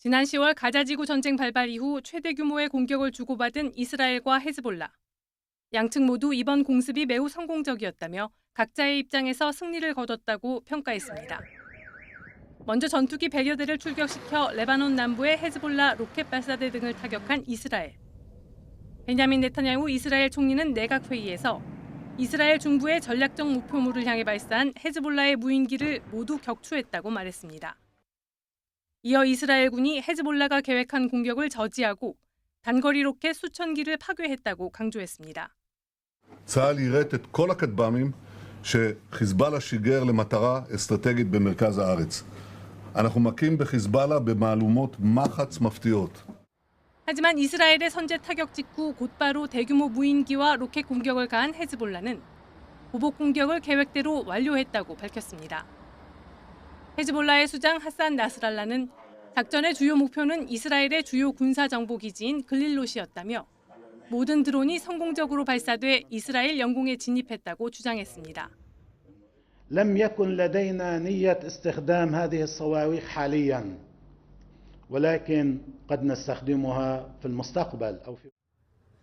지난 10월 가자지구 전쟁 발발 이후 최대 규모의 공격을 주고받은 이스라엘과 헤즈볼라. 양측 모두 이번 공습이 매우 성공적이었다며 각자의 입장에서 승리를 거뒀다고 평가했습니다. 먼저 전투기 100여 대를 출격시켜 레바논 남부의 헤즈볼라 로켓 발사대 등을 타격한 이스라엘. 베냐민 네타냐후 이스라엘 총리는 내각회의에서 이스라엘 중부의 전략적 목표물을 향해 발사한 헤즈볼라의 무인기를 모두 격추했다고 말했습니다. 이어 이스라엘군이 헤즈볼라가 계획한 공격을 저지하고 단거리 로켓 수천 기를 파괴했다고 강조했습니다. צה"ל יירט את כל הכטב"מים שחיזבאללה שיגר למטרה אסטרטגית במרכז הארץ. אנחנו מכים בחיזבאללה במהלומות מחץ מפתיעות. 하지만 이스라엘의 선제 타격 직후 곧바로 대규모 무인기와 로켓 공격을 가한 헤즈볼라는 보복 공격을 계획대로 완료했다고 밝혔습니다. 헤즈볼라의 수장 하산 나스랄라는 작전의 주요 목표는 이스라엘의 주요 군사정보기지인 글릴롯이었다며 모든 드론이 성공적으로 발사돼 이스라엘 영공에 진입했다고 주장했습니다. لم يكن لدينا نية استخدام هذه الصواريخ حاليا ولكن قد نستخدمها في المستقبل أو في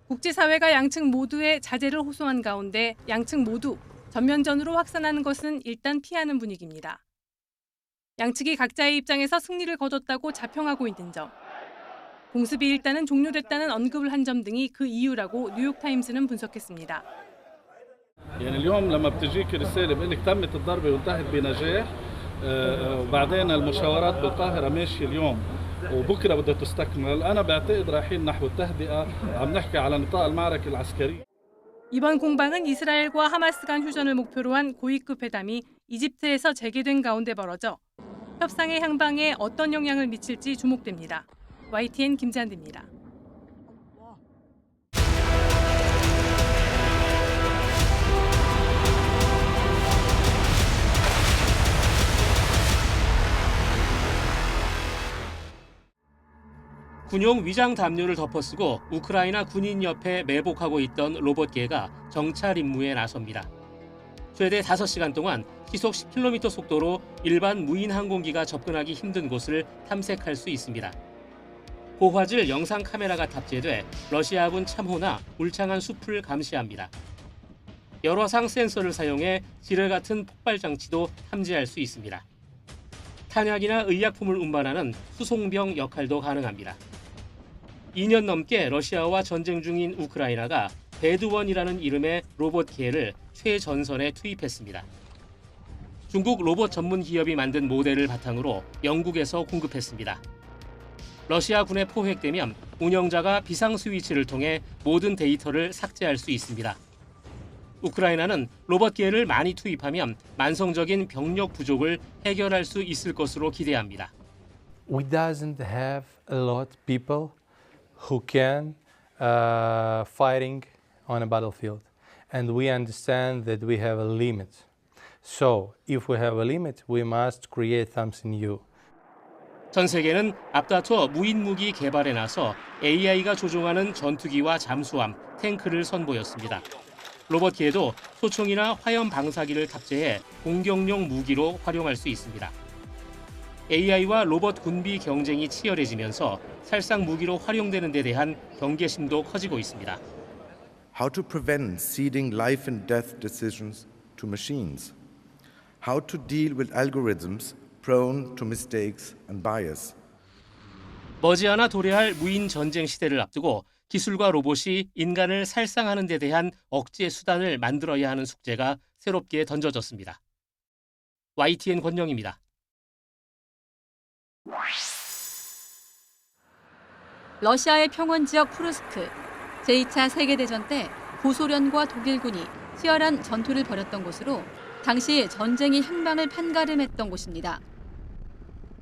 국제사회가 양측 모두의 자제를 호소한 가운데 양측 모두 전면전으로 확산하는 것은 일단 피하는 분위기입니다. 양측이 각자의 입장에서 승리를 거뒀다고 자평하고 있는 점, 공습이 일단은 종료됐다는 언급을 한 점 등이 그 이유라고 뉴욕타임스는 분석했습니다. يعني اليوم لما بتجيك رسالة بقول لك تمت الضربة وانتهت بنجاح وبعدين المشاورات بالقاهرة ماشية اليوم وبكره بدها تستكمل أنا بعتقد رايحين نحو التهدئة عم نحكي على نطاق المعركة العسكرية. 이번 공방은 이스라엘과 하마스 간 휴전을 목표로 한 고위급 회담이 이집트에서 재개된 가운데 벌어져 협상의 향방에 어떤 영향을 미칠지 주목됩니다. YTN 김찬대입니다. 군용 위장 담요를 덮어쓰고 우크라이나 군인 옆에 매복하고 있던 로봇개가 정찰 임무에 나섭니다. 최대 5시간 동안 시속 10km 속도로 일반 무인 항공기가 접근하기 힘든 곳을 탐색할 수 있습니다. 고화질 영상 카메라가 탑재돼 러시아군 참호나 울창한 숲을 감시합니다. 여러 상 센서를 사용해 지뢰 같은 폭발 장치도 탐지할 수 있습니다. 탄약이나 의약품을 운반하는 수송병 역할도 가능합니다. 2년 넘게 러시아와 전쟁 중인 우크라이나가 배드원이라는 이름의 로봇개를 최전선에 투입했습니다. 중국 로봇 전문 기업이 만든 모델을 바탕으로 영국에서 공급했습니다. 러시아 군에 포획되면 운영자가 비상 스위치를 통해 모든 데이터를 삭제할 수 있습니다. 우크라이나는 로봇개를 많이 투입하면 만성적인 병력 부족을 해결할 수 있을 것으로 기대합니다. We doesn't have a lot of people who can fighting on a battlefield, and we understand that we have a limit. So, if we have a limit, we must create something new. 전 세계는 앞다퉈 무인 무기 개발에 나서 AI가 조종하는 전투기와 잠수함, 탱크를 선보였습니다. 로봇기에도 소총이나 화염 방사기를 탑재해 공격용 무기로 활용할 수 있습니다. AI와 로봇 군비 경쟁이 치열해지면서 살상 무기로 활용되는 데 대한 경계심도 커지고 있습니다. How to prevent ceding life and death decisions to machines. How to deal with algorithms prone to mistakes and bias. 머지않아 도래할 무인 전쟁 시대를 앞두고 기술과 로봇이 인간을 살상하는 데 대한 억제 수단을 만들어야 하는 숙제가 새롭게 던져졌습니다. YTN 권영입니다. 러시아의 평원 지역 쿠르스크, 제2차 세계대전 때 구소련과 독일군이 치열한 전투를 벌였던 곳으로 당시 전쟁의 향방을 판가름했던 곳입니다.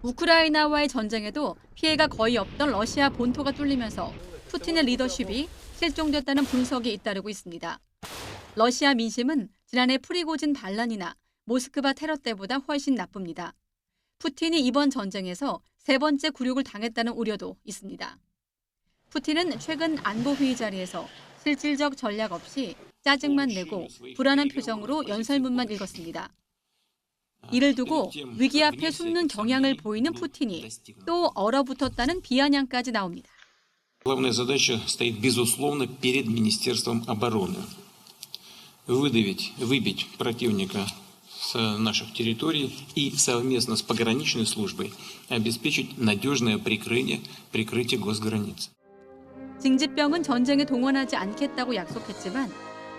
우크라이나와의 전쟁에도 피해가 거의 없던 러시아 본토가 뚫리면서 푸틴의 리더십이 실종됐다는 분석이 잇따르고 있습니다. 러시아 민심은 지난해 프리고진 반란이나 모스크바 테러 때보다 훨씬 나쁩니다. 푸틴이 이번 전쟁에서 세 번째 굴욕을 당했다는 우려도 있습니다. 푸틴은 최근 안보회의 자리에서 실질적 전략 없이 짜증만 내고 불안한 표정으로 연설문만 읽었습니다. 이를 두고 위기 앞에 숨는 경향을 보이는 푸틴이 또 얼어붙었다는 비아냥까지 나옵니다. Главная задача стоит, безусловно, перед Министерством обороны. Выбить противника с наших территорий и совместно с пограничной службой обеспечить надежное прикрытие госграниц. 징집병은 전쟁에 동원하지 않겠다고 약속했지만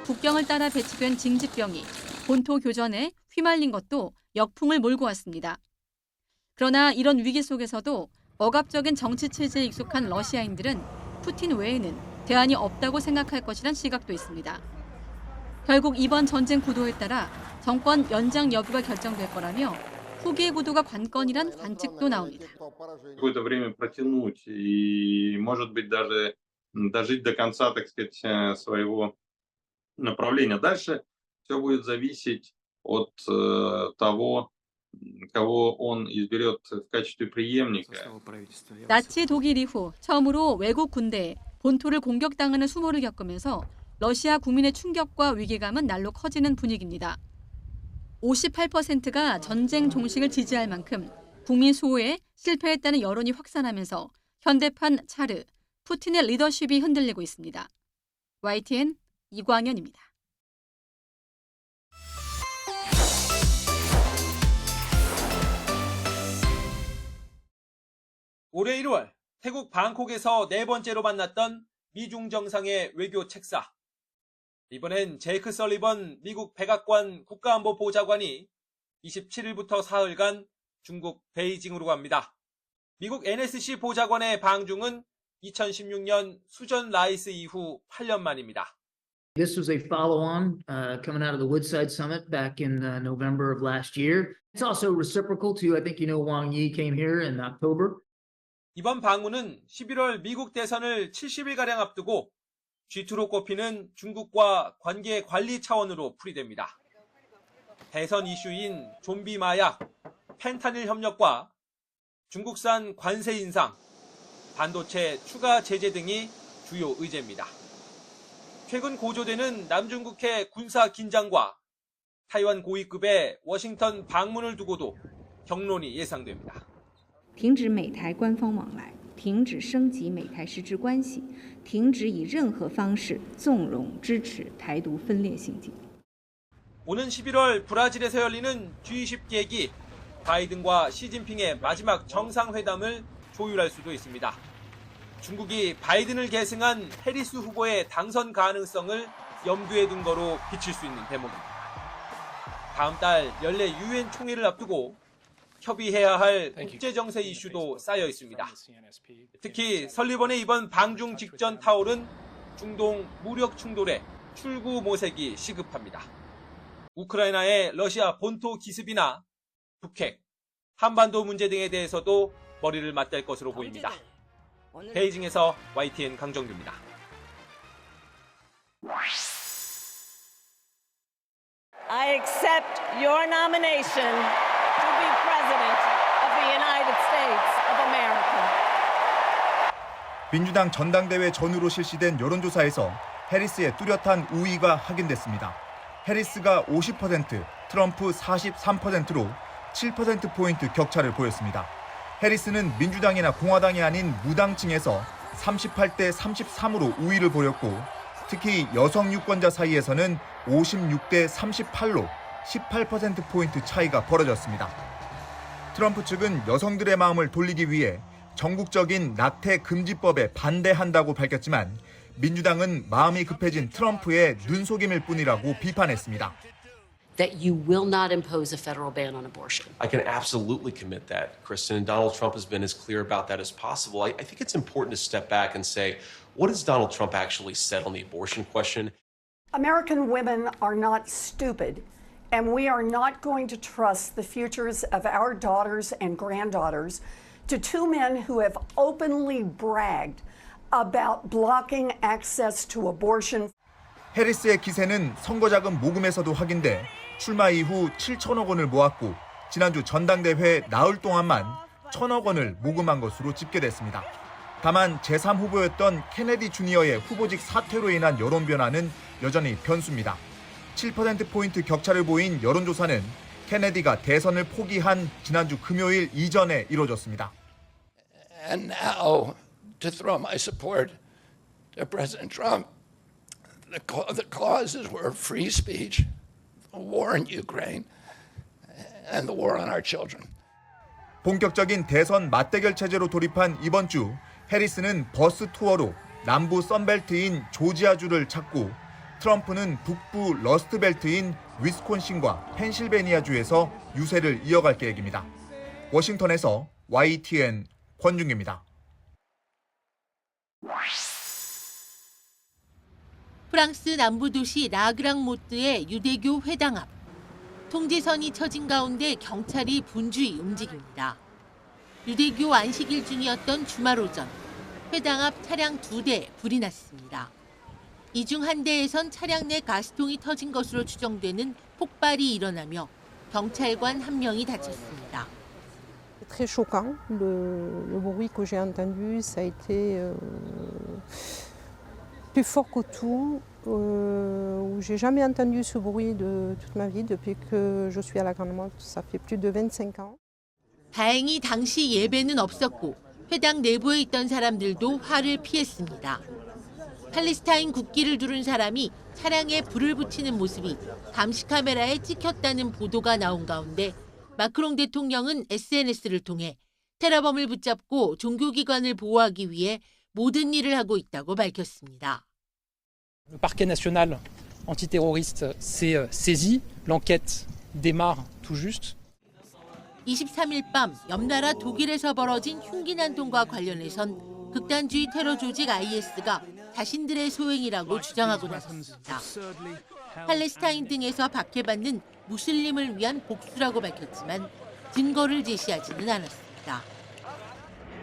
국경을 따라 배치된 징집병이 본토 교전에 휘말린 것도 역풍을 몰고 왔습니다. 그러나 이런 위기 속에서도 억압적인 정치 체제에 익숙한 러시아인들은 푸틴 외에는 대안이 없다고 생각할 것이란 시각도 있습니다. 결국 이번 전쟁 구도에 따라 정권 연장 여부가 결정될 거라며 후기의 구도가 관건이란 관측도 나옵니다. Какое-то время протянуть и, может быть, даже дожить до конца, так сказать, своего направления. Дальше все будет зависеть от того, кого он изберет в качестве преемника. 나치 독일 이후 처음으로 외국 군대에 본토를 공격당하는 수모를 겪으면서 러시아 국민의 충격과 위기감은 날로 커지는 분위기입니다. 58%가 전쟁 종식을 지지할 만큼 국민 수호에 실패했다는 여론이 확산하면서 현대판 차르, 푸틴의 리더십이 흔들리고 있습니다. YTN 이광현입니다. 올해 1월 태국 방콕에서 네 번째로 만났던 미중 정상의 외교 책사. 이번엔 제이크 설리번 미국 백악관 국가안보보좌관이 27일부터 사흘간 중국 베이징으로 갑니다. 미국 NSC 보좌관의 방중은 2016년 수전 라이스 이후 8년 만입니다. This was a follow-on coming out of the Woodside Summit back in November of last year. It's also reciprocal to, I think you know, Wang Yi came here in October. 이번 방문은 11월 미국 대선을 70일가량 앞두고 G2로 꼽히는 중국과 관계 관리 차원으로 풀이됩니다. 대선 이슈인 좀비 마약, 펜타닐 협력과 중국산 관세 인상, 반도체 추가 제재 등이 주요 의제입니다. 최근 고조되는 남중국해 군사 긴장과 타이완 고위급의 워싱턴 방문을 두고도 경론이 예상됩니다. 停止美台官方往来，停止升级美台实质关系，停止以任何方式纵容支持台独分裂行径。 오는 11월 브라질에서 열리는 G20 계기, 바이든과 시진핑의 마지막 정상회담을 조율할 수도 있습니다. 중국이 바이든을 계승한 해리스 후보의 당선 가능성을 염두에 둔 거로 비칠 수 있는 대목입니다. 다음 달 연례 유엔 총회를 앞두고 협의해야 할 국제정세 이슈도 쌓여 있습니다. 특히 설리번의 이번 방중 직전 타올은 중동 무력 충돌에 출구 모색이 시급합니다. 우크라이나의 러시아 본토 기습이나 북핵, 한반도 문제 등에 대해서도 머리를 맞댈 것으로 보입니다. 베이징에서 YTN 강정규입니다. I accept your nomination to be President of the United States of America. 민주당 전당대회 전후로 실시된 여론조사에서 해리스의 뚜렷한 우위가 확인됐습니다. 해리스가 50%, 트럼프 43%로 7%포인트 격차를 보였습니다. 해리스는 민주당이나 공화당이 아닌 무당층에서 38대 33으로 우위를 보였고 특히 여성 유권자 사이에서는 56대 38로 18%포인트 차이가 벌어졌습니다. 트럼프 측은 여성들의 마음을 돌리기 위해 전국적인 낙태 금지법에 반대한다고 밝혔지만 민주당은 마음이 급해진 트럼프의 눈속임일 뿐이라고 비판했습니다. That you will not impose a federal ban on abortion. I can absolutely commit that, Kristen, and Donald Trump has been as clear about that as possible. I think it's important to step back and say, what has Donald Trump actually said on the abortion question? American women are not stupid, and we are not going to trust the futures of our daughters and granddaughters to two men who have openly bragged about blocking access to abortion. 해리스의 기세는 선거자금 모금에서도 확인돼 출마 이후 7천억 원을 모았고 지난주 전당대회 나흘 동안만 1,000억 원을 모금한 것으로 집계됐습니다. 다만 제3후보였던 케네디 주니어의 후보직 사퇴로 인한 여론 변화는 여전히 변수입니다. 7%포인트 격차를 보인 여론조사는 케네디가 대선을 포기한 지난주 금요일 이전에 이뤄졌습니다. And now, to throw my support to President Trump, the causes were free speech, the war in Ukraine, and the war on our children. 본격적인 대선 맞대결 체제로 돌입한 이번 주, 해리스는 버스 투어로 남부 선벨트인 조지아주를 찾고 트럼프는 북부 러스트벨트인 위스콘신과 펜실베니아주에서 유세를 이어갈 계획입니다. 워싱턴에서 YTN 권중기입니다. 프랑스 남부 도시 라그랑모트의 유대교 회당 앞. 통제선이 쳐진 가운데 경찰이 분주히 움직입니다. 유대교 안식일 중이었던 주말 오전, 회당 앞 차량 2대 불이 났습니다. 이 중 한 대에선 차량 내 가스통이 터진 것으로 추정되는 폭발이 일어나며 경찰관 1명이 다쳤습니다. Très choquant. Le bruit que j'ai entendu, ça a été plus fort que tout. J'ai jamais entendu ce bruit de toute ma vie depuis que je suis à la Grande Motte. Ça fait plus de 25 ans. 다행히 당시 예배는 없었고 회당 내부에 있던 사람들도 화를 피했습니다. 팔레스타인 국기를 두른 사람이 차량에 불을 붙이는 모습이 감시 카메라에 찍혔다는 보도가 나온 가운데 마크롱 대통령은 SNS를 통해 테러범을 붙잡고 종교기관을 보호하기 위해 모든 일을 하고 있다고 밝혔습니다. Le parquet national antiterroriste s'est saisi. L'enquête démarre tout juste. 23일 밤 옆나라 독일에서 벌어진 흉기 난동과 관련해선 극단주의 테러 조직 IS가 자신들의 소행이라고 주장하고 나섰습니다. 팔레스타인 등에서 박해받는 무슬림을 위한 복수라고 밝혔지만 증거를 제시하지는 않았습니다.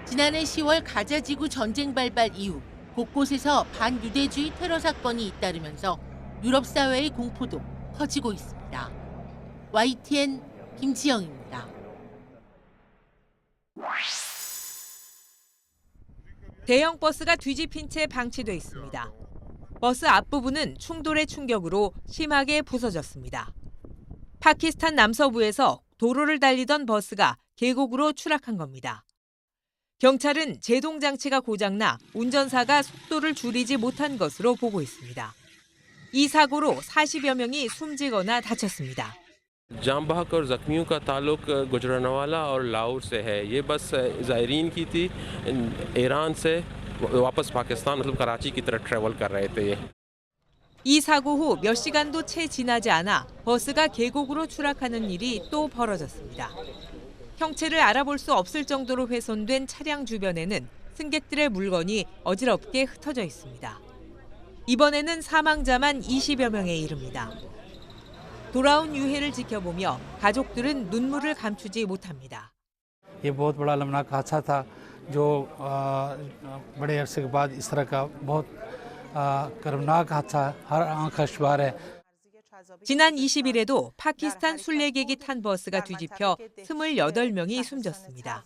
지난해 10월 가자 지구 전쟁 발발 이후 곳곳에서 반유대주의 테러 사건이 잇따르면서 유럽 사회의 공포도 커지고 있습니다. YTN 김지영입니다. 대형 버스가 뒤집힌 채 방치돼 있습니다. 버스 앞부분은 충돌의 충격으로 심하게 부서졌습니다. 파키스탄 남서부에서 도로를 달리던 버스가 계곡으로 추락한 겁니다. 경찰은 제동 장치가 고장나 운전사가 속도를 줄이지 못한 것으로 보고 있습니다. 이 사고로 40여 명이 숨지거나 다쳤습니다. जाम बहक और जख्मियों का ताल्लुक गुजरानवाला और लाहौर से है। ये बस ज़ायरीन की थी, ईरान से वापस पाकिस्तान मतलब कराची की तरफ ट्रैवल कर रहे थे। 이 사고 후 몇 시간도 채 지나지 않아 버스가 계곡으로 추락하는 일이 또 벌어졌습니다. 형체를 알아볼 수 없을 정도로 훼손된 차량 주변에는 승객들의 물건이 어지럽게 흩어져 있습니다. 이번에는 사망자만 20여 명에 이릅니다. 돌아온 유해를 지켜보며 가족들은 눈물을 감추지 못합니다. ये बहुत बड़ा अलमनाक हादसा था जो बड़े अरसे के बाद इस तरह का बहुत कर्मनाक हादसा हर आंख अश्बार है. 지난 20일에도 파키스탄 순례객이 탄 버스가 뒤집혀 28명이 숨졌습니다.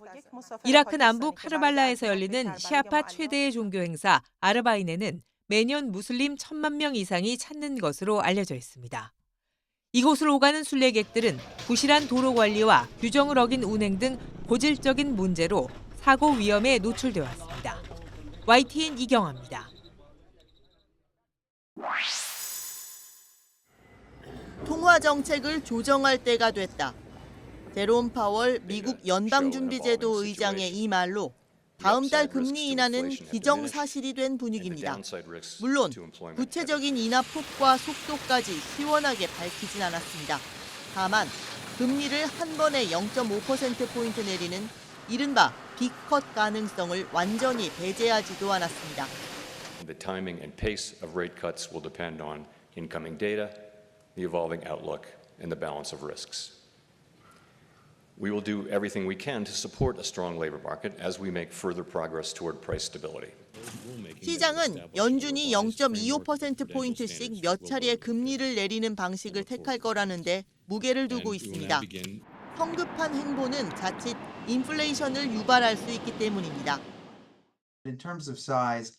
이라크 남부 카르발라에서 열리는 시아파 최대의 종교 행사 아르바인에는 매년 무슬림 1,000만 명 이상이 찾는 것으로 알려져 있습니다. 이곳을 오가는 순례객들은 부실한 도로 관리와 규정을 어긴 운행 등 고질적인 문제로 사고 위험에 노출돼 왔습니다. YTN 이경아입니다. 통화 정책을 조정할 때가 됐다. 제롬 파월 미국 연방준비제도 의장의 이 말로 다음 달 금리 인하는 기정사실이 된 분위기입니다. 물론 구체적인 인하 폭과 속도까지 시원하게 밝히진 않았습니다. 다만 금리를 한 번에 0.5%포인트 내리는 이른바 빅컷 가능성을 완전히 배제하지도 않았습니다. The timing and pace of rate cuts will depend on incoming data, the evolving outlook, and the balance of risks. We will do everything we can to support a strong labor market as we make further progress toward price stability. 시장은 연준이 0.25%포인트씩 몇 차례 금리를 내리는 방식을 택할 거라는데 무게를 두고 있습니다. 성급한 행보는 자칫 인플레이션을 유발할 수 있기 때문입니다. In terms of size,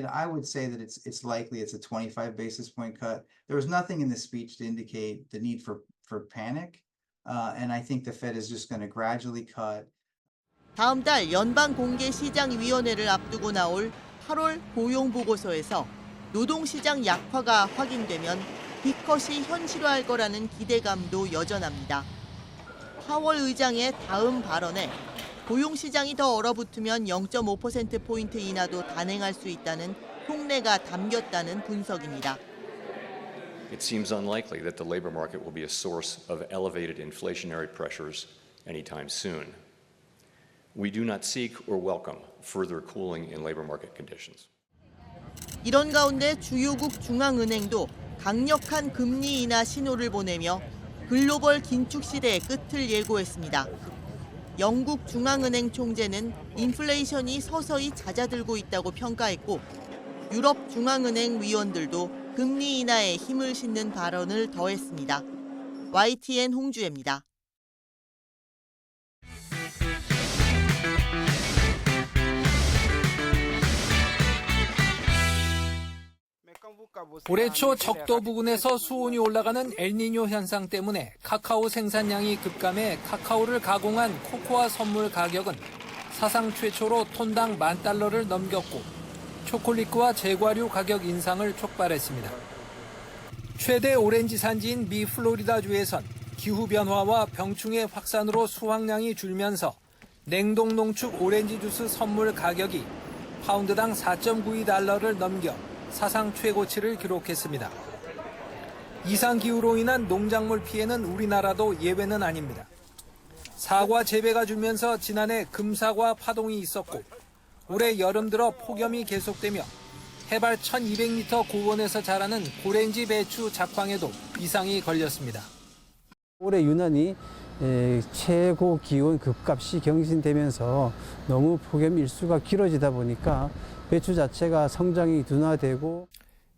I would say that it's likely it's a 25 basis point cut. There was nothing in the speech to indicate the need for panic. and I think the Fed is just going to gradually cut. 다음 달 연방공개시장위원회를 앞두고 나올 8월 고용보고서에서 노동시장 약화가 확인되면 빅컷이 현실화할 거라는 기대감도 여전합니다. 파월 의장의 다음 발언에 고용시장이 더 얼어붙으면 0.5%포인트 인하도 단행할 수 있다는 속내가 담겼다는 분석입니다. It seems unlikely that the labor market will be a source of elevated inflationary pressures anytime soon. We do not seek or welcome further cooling in labor market conditions. 이런 가운데 주요국 중앙은행도 강력한 금리 인하 신호를 보내며 글로벌 긴축 시대의 끝을 예고했습니다. 영국 중앙은행 총재는 인플레이션이 서서히 잦아들고 있다고 평가했고 유럽 중앙은행 위원들도 금리 인하에 힘을 싣는 발언을 더했습니다. YTN 홍주혜입니다. 올해 초 적도 부근에서 수온이 올라가는 엘니뇨 현상 때문에 카카오 생산량이 급감해 카카오를 가공한 코코아 선물 가격은 사상 최초로 톤당 $10,000를 넘겼고 초콜릿과 제과류 가격 인상을 촉발했습니다. 최대 오렌지 산지인 미 플로리다주에선 기후변화와 병충해 확산으로 수확량이 줄면서 냉동 농축 오렌지 주스 선물 가격이 파운드당 $4.92를 넘겨 사상 최고치를 기록했습니다. 이상기후로 인한 농작물 피해는 우리나라도 예외는 아닙니다. 사과 재배가 줄면서 지난해 금사과 파동이 있었고 올해 여름 들어 폭염이 계속되며 해발 1200m 고원에서 자라는 고랭지 배추 작황에도 이상이 걸렸습니다. 올해 유난히 최고 기온 급값이 경신되면서 너무 폭염 일수가 길어지다 보니까 배추 자체가 성장이 둔화되고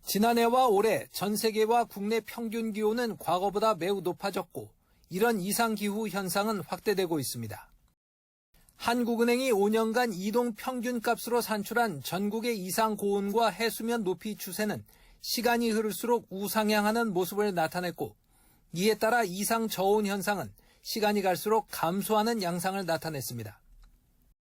지난해와 올해 전 세계와 국내 평균 기온은 과거보다 매우 높아졌고 이런 이상기후 현상은 확대되고 있습니다. 한국은행이 5년간 이동 평균값으로 산출한 전국의 이상 고온과 해수면 높이 추세는 시간이 흐를수록 우상향하는 모습을 나타냈고 이에 따라 이상 저온 현상은 시간이 갈수록 감소하는 양상을 나타냈습니다.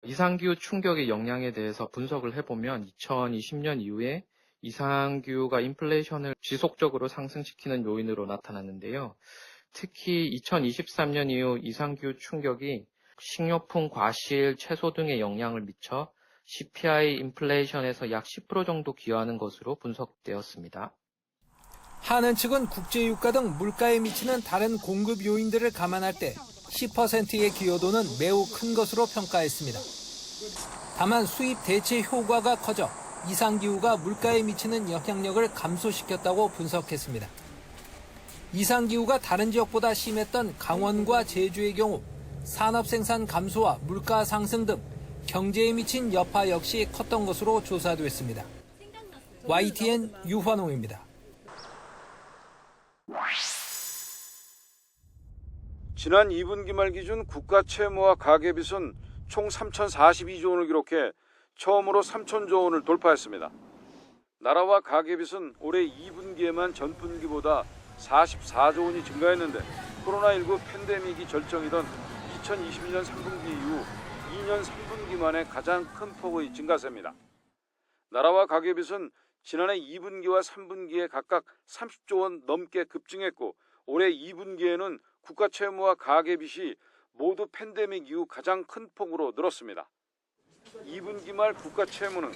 이상기후 충격의 영향에 대해서 분석을 해보면 2020년 이후에 이상기후가 인플레이션을 지속적으로 상승시키는 요인으로 나타났는데요. 특히 2023년 이후 이상기후 충격이 식료품, 과실, 채소 등에 영향을 미쳐 CPI 인플레이션에서 약 10% 정도 기여하는 것으로 분석되었습니다. 한은 측은 국제유가 등 물가에 미치는 다른 공급 요인들을 감안할 때 10%의 기여도는 매우 큰 것으로 평가했습니다. 다만 수입 대체 효과가 커져 이상기후가 물가에 미치는 영향력을 감소시켰다고 분석했습니다. 이상기후가 다른 지역보다 심했던 강원과 제주의 경우 산업 생산 감소와 물가 상승 등 경제에 미친 여파 역시 컸던 것으로 조사됐습니다. YTN 유환홍입니다. 지난 2분기 말 기준 국가 채무와 가계빚은 총 3,042조 원을 기록해 처음으로 3,000조 원을 돌파했습니다. 나라와 가계빚은 올해 2분기에만 전분기보다 44조 원이 증가했는데 코로나19 팬데믹이 절정이던 2022년 3분기 이후 2년 3분기 만에 가장 큰 폭의 증가세입니다. 나라와 가계빚은 지난해 2분기와 3분기에 각각 30조 원 넘게 급증했고 올해 2분기에는 국가 채무와 가계빚이 모두 팬데믹 이후 가장 큰 폭으로 늘었습니다. 2분기 말 국가 채무는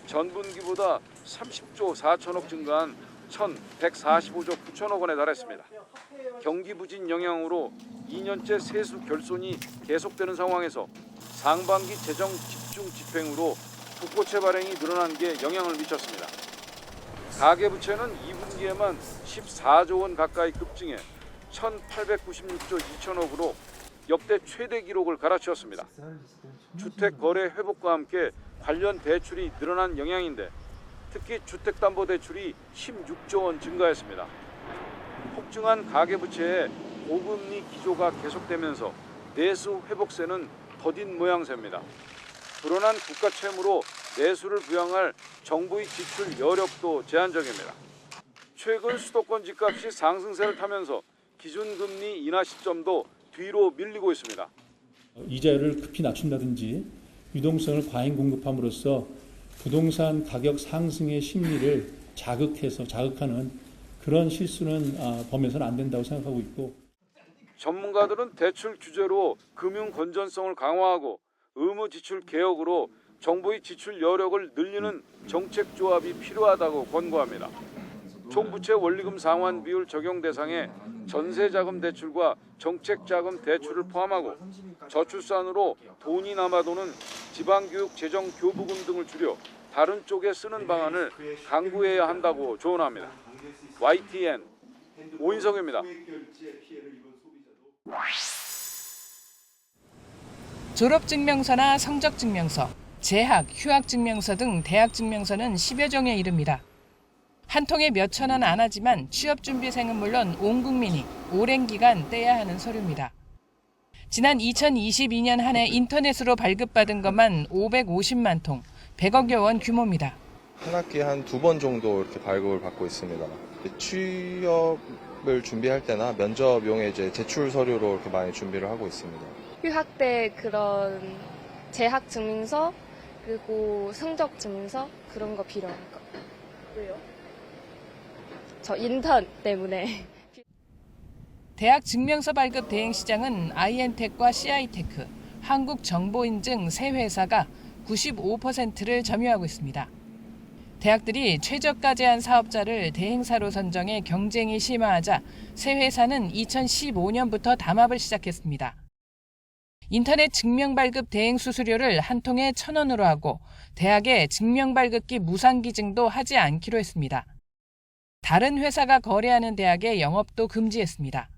전분기보다 30조 4천억 증가한 1,145조 9천억 원에 달했습니다. 경기 부진 영향으로 2년째 세수 결손이 계속되는 상황에서 상반기 재정 집중 집행으로 국고채 발행이 늘어난 게 영향을 미쳤습니다. 가계부채는 2분기에만 14조 원 가까이 급증해 1,896조 2천억으로 역대 최대 기록을 갈아치웠습니다. 주택 거래 회복과 함께 관련 대출이 늘어난 영향인데 특히 주택담보대출이 16조 원 증가했습니다. 폭증한 가계부채에 고금리 기조가 계속되면서 내수 회복세는 더딘 모양새입니다. 불어난 국가 채무로 내수를 부양할 정부의 지출 여력도 제한적입니다. 최근 수도권 집값이 상승세를 타면서 기준금리 인하 시점도 뒤로 밀리고 있습니다. 이자율을 급히 낮춘다든지 유동성을 과잉 공급함으로써 부동산 가격 상승의 심리를 자극하는 그런 실수는 범해서는 안 된다고 생각하고 있고, 전문가들은 대출 규제로 금융 건전성을 강화하고 의무 지출 개혁으로 정부의 지출 여력을 늘리는 정책 조합이 필요하다고 권고합니다. 총부채 원리금 상환 비율 적용 대상에 전세자금 대출과 정책자금 대출을 포함하고 저출산으로 돈이 남아도는 지방교육 재정 교부금 등을 줄여 다른 쪽에 쓰는 방안을 강구해야 한다고 조언합니다. YTN 오인성입니다. 졸업증명서나 성적증명서, 재학, 휴학증명서 등 대학증명서는 10여 종에 이릅니다. 한 통에 몇천 원 안 하지만 취업준비생은 물론 온 국민이 오랜 기간 떼야 하는 서류입니다. 지난 2022년 한 해 인터넷으로 발급받은 것만 550만 통, 100억여 원 규모입니다. 한 학기에 한 2번 정도 이렇게 발급을 받고 있습니다. 취업을 준비할 때나 면접용의 이제 제출 서류로 이렇게 많이 준비를 하고 있습니다. 휴학 때 그런 재학 증명서 그리고 성적 증명서 그런 거 필요한 거. 왜요? 저 인턴 때문에. 대학 증명서 발급 대행 시장은 아이엔텍과 CI테크, 한국정보인증 세 회사가 95%를 점유하고 있습니다. 대학들이 최저가 제한 사업자를 대행사로 선정해 경쟁이 심화하자 세 회사는 2015년부터 담합을 시작했습니다. 인터넷 증명발급 대행 수수료를 한 통에 1,000원으로 하고 대학에 증명발급기 무상기증도 하지 않기로 했습니다. 다른 회사가 거래하는 대학의 영업도 금지했습니다.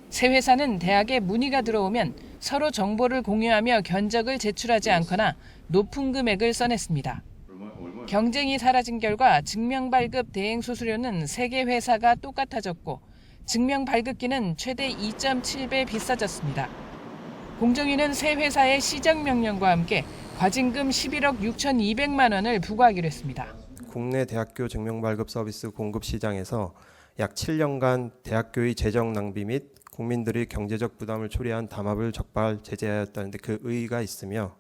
세 회사는 대학에 문의가 들어오면 서로 정보를 공유하며 견적을 제출하지 않거나 높은 금액을 써냈습니다. 경쟁이 사라진 결과 증명발급 대행 수수료는 3개 회사가 똑같아졌고 증명발급기는 최대 2.7배 비싸졌습니다. 공정위는 세 회사의 시정명령과 함께 과징금 11억 6,200만 원을 부과하기로 했습니다. 국내 대학교 증명발급 서비스 공급 시장에서 약 7년간 대학교의 재정 낭비 및 국민들의 경제적 부담을 초래한 담합을 적발 제재하였다는 데 그 의의가 있으며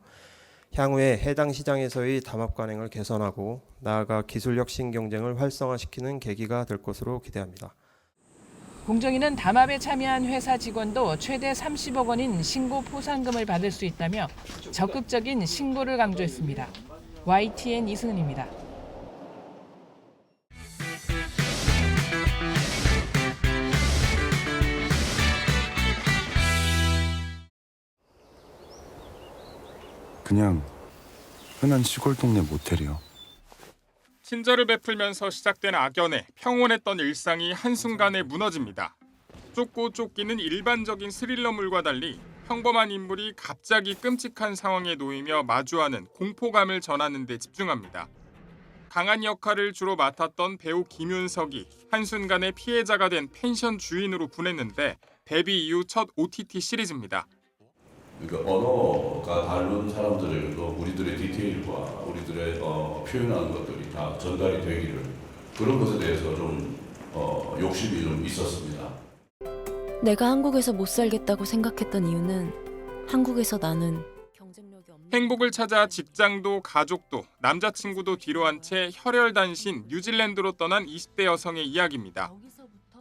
향후에 해당 시장에서의 담합 관행을 개선하고 나아가 기술 혁신 경쟁을 활성화시키는 계기가 될 것으로 기대합니다. 공정위는 담합에 참여한 회사 직원도 최대 30억 원인 신고 포상금을 받을 수 있다며 적극적인 신고를 강조했습니다. YTN 이승은입니다. 그냥 흔한 시골 동네 모텔이요. 친절을 베풀면서 시작된 악연에 평온했던 일상이 한순간에 무너집니다. 쫓고 쫓기는 일반적인 스릴러물과 달리 평범한 인물이 갑자기 끔찍한 상황에 놓이며 마주하는 공포감을 전하는 데 집중합니다. 강한 역할을 주로 맡았던 배우 김윤석이 한순간에 피해자가 된 펜션 주인으로 분했는데 데뷔 이후 첫 OTT 시리즈입니다. 그러니까 언어가 다른 사람들을 우리들의 디테일과 우리들의 표현하는 것들이 다 전달이 되기를 그런 것에 대해서 좀 욕심이 좀 있었습니다. 내가 한국에서 못 살겠다고 생각했던 이유는 한국에서 나는 경쟁력이 없는 행복을 찾아 직장도 가족도 남자친구도 뒤로 한 채 혈혈단신 뉴질랜드로 떠난 20대 여성의 이야기입니다.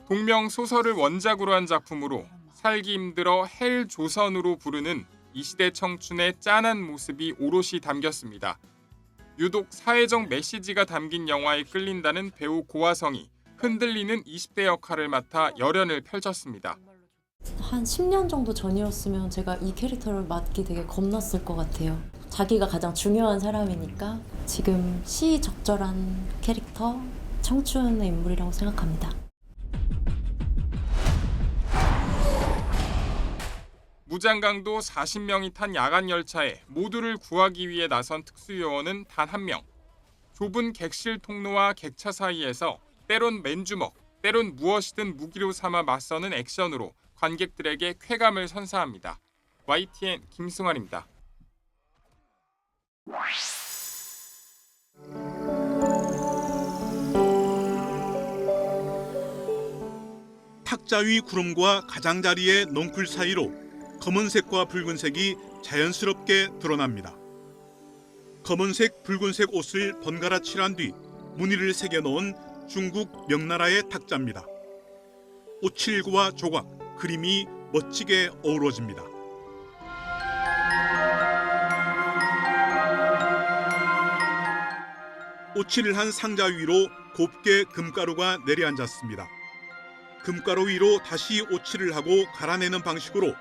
동명 소설을 원작으로 한 작품으로 살기 힘들어 헬 조선으로 부르는 이 시대 청춘의 짠한 모습이 오롯이 담겼습니다. 유독 사회적 메시지가 담긴 영화에 끌린다는 배우 고화성이 흔들리는 20대 역할을 맡아 열연을 펼쳤습니다. 한 10년 정도 전이었으면 제가 이 캐릭터를 맡기 되게 겁났을 것 같아요. 자기가 가장 중요한 사람이니까 지금 시적절한 캐릭터, 청춘의 인물이라고 생각합니다. 무장강도 40명이 탄 야간 열차에 모두를 구하기 위해 나선 특수요원은 단 한 명. 좁은 객실 통로와 객차 사이에서 때론 맨주먹, 때론 무엇이든 무기로 삼아 맞서는 액션으로 관객들에게 쾌감을 선사합니다. YTN 김승환입니다. 탁 십자위 구름과 가장자리의 넝쿨 사이로 검은색과 붉은색이 자연스럽게 드러납니다. 검은색, 붉은색 옷을 번갈아 칠한 뒤 무늬를 새겨 넣은 중국 명나라의 탁자입니다. 오칠구와 조각, 그림이 멋지게 어우러집니다. 오칠을 한 상자 위로 곱게 금가루가 내려앉았습니다. 금가루 위로 다시 오칠을 하고 갈아내는 방식으로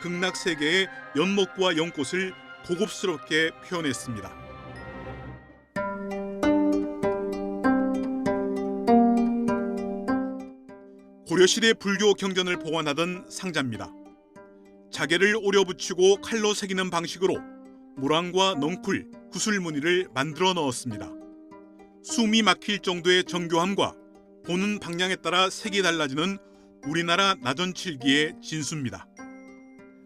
극락 세계의 연못과 연꽃을 고급스럽게 표현했습니다. 고려시대 불교 경전을 보관하던 상자입니다. 자개를 오려 붙이고 칼로 새기는 방식으로 모랑과 넝쿨, 구슬 무늬를 만들어 넣었습니다. 숨이 막힐 정도의 정교함과 보는 방향에 따라 색이 달라지는 우리나라 나전칠기의 진수입니다.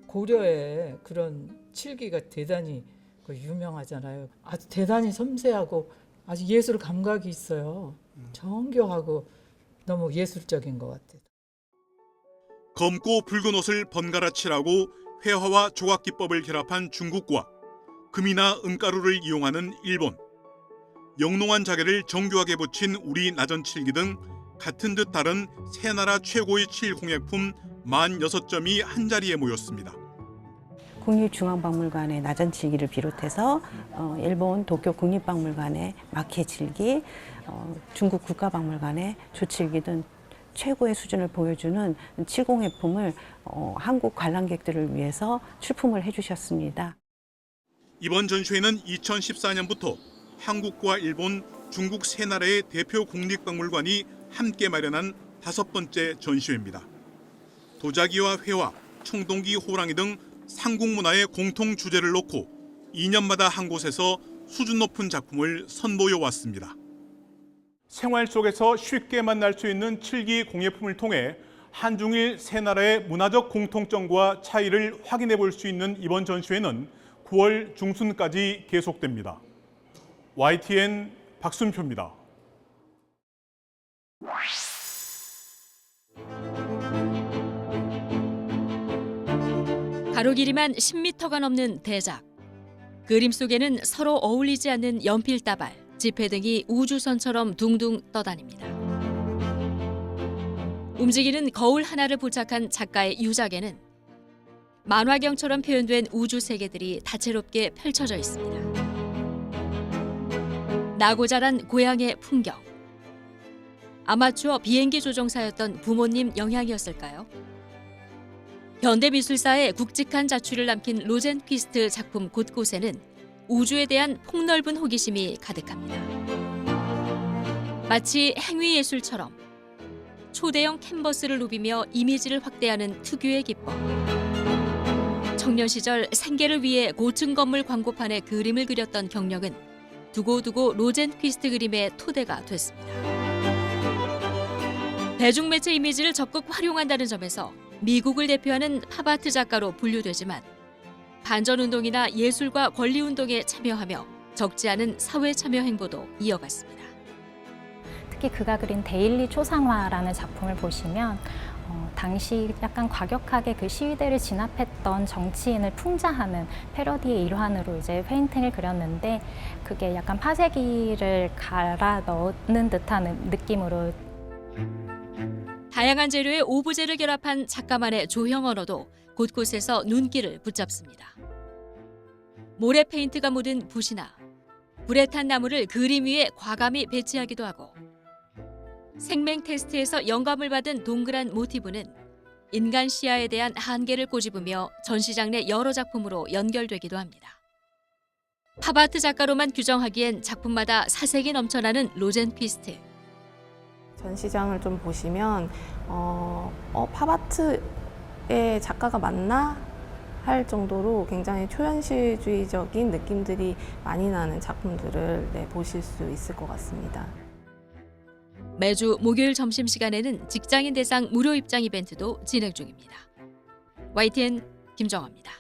고려의 그런 칠기가 대단히 유명하잖아요. 아주 대단히 섬세하고 아주 예술 감각이 있어요. 정교하고 너무 예술적인 것 같아요. 검고 붉은 옷을 번갈아 칠하고 회화와 조각 기법을 결합한 중국과 금이나 은가루를 이용하는 일본, 영롱한 자개를 정교하게 붙인 우리 나전칠기 등 같은 듯 다른 세 나라 최고의 칠공예품 46점이 한자리에 모였습니다. 국립중앙박물관의 나전칠기를 비롯해서 일본 도쿄 국립박물관의 마케칠기, 중국 국가박물관의 조칠기 등 최고의 수준을 보여주는 칠공예품을 한국 관람객들을 위해서 출품을 해주셨습니다. 이번 전시회는 2014년부터 한국과 일본, 중국 세 나라의 대표 국립박물관이 함께 마련한 5번째 전시회입니다. 도자기와 회화, 청동기, 호랑이 등 삼국문화의 공통 주제를 놓고 2년마다 한 곳에서 수준 높은 작품을 선보여 왔습니다. 생활 속에서 쉽게 만날 수 있는 칠기 공예품을 통해 한중일 세 나라의 문화적 공통점과 차이를 확인해 볼 수 있는 이번 전시회는 9월 중순까지 계속됩니다. YTN 박순표입니다. 가로 길이만 10m가 넘는 대작. 그림 속에는 서로 어울리지 않는 연필 따발, 지폐 등이 우주선처럼 둥둥 떠다닙니다. 움직이는 거울 하나를 부착한 작가의 유작에는 만화경처럼 표현된 우주 세계들이 다채롭게 펼쳐져 있습니다. 나고 자란 고향의 풍경. 아마추어 비행기 조종사였던 부모님 영향이었을까요? 현대미술사의 굵직한 자취를 남긴 로젠퀴스트 작품 곳곳에는 우주에 대한 폭넓은 호기심이 가득합니다. 마치 행위예술처럼 초대형 캔버스를 누비며 이미지를 확대하는 특유의 기법. 청년 시절 생계를 위해 고층 건물 광고판에 그림을 그렸던 경력은 두고두고 로젠퀴스트 그림의 토대가 됐습니다. 대중매체 이미지를 적극 활용한다는 점에서 미국을 대표하는 팝아트 작가로 분류되지만 반전운동이나 예술과 권리운동에 참여하며 적지 않은 사회 참여 행보도 이어갔습니다. 특히 그가 그린 데일리 초상화라는 작품을 보시면 당시 약간 과격하게 그 시위대를 진압했던 정치인을 풍자하는 패러디의 일환으로 이제 페인팅을 그렸는데 그게 약간 파쇄기를 갈아 넣는 듯한 느낌으로 다양한 재료의 오브제를 결합한 작가만의 조형 언어도 곳곳에서 눈길을 붙잡습니다. 모래 페인트가 묻은 붓이나 불에 탄 나무를 그림 위에 과감히 배치하기도 하고 생맹 테스트에서 영감을 받은 동그란 모티브는 인간 시야에 대한 한계를 꼬집으며 전시장 내 여러 작품으로 연결되기도 합니다. 팝아트 작가로만 규정하기엔 작품마다 사색이 넘쳐나는 로젠퀴스트. 전시장을 좀 보시면 팝아트의 작가가 맞나 할 정도로 굉장히 초현실주의적인 느낌들이 많이 나는 작품들을 보실 수 있을 것 같습니다. 매주 목요일 점심시간에는 직장인 대상 무료 입장 이벤트도 진행 중입니다. YTN 김정아입니다.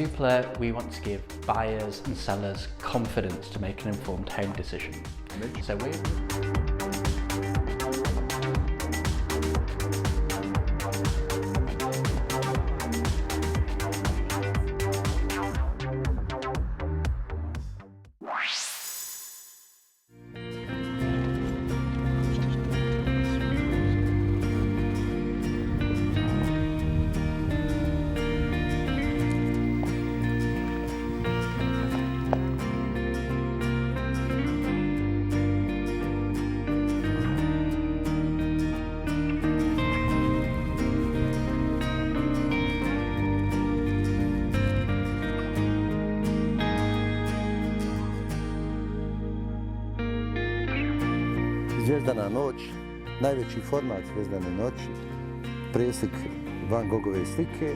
Zoopla, we want to give buyers and sellers confidence to make an informed home decision. So we Zvijezdana noć, najveći format Zvijezdane noći, preslik Van Gogove slike.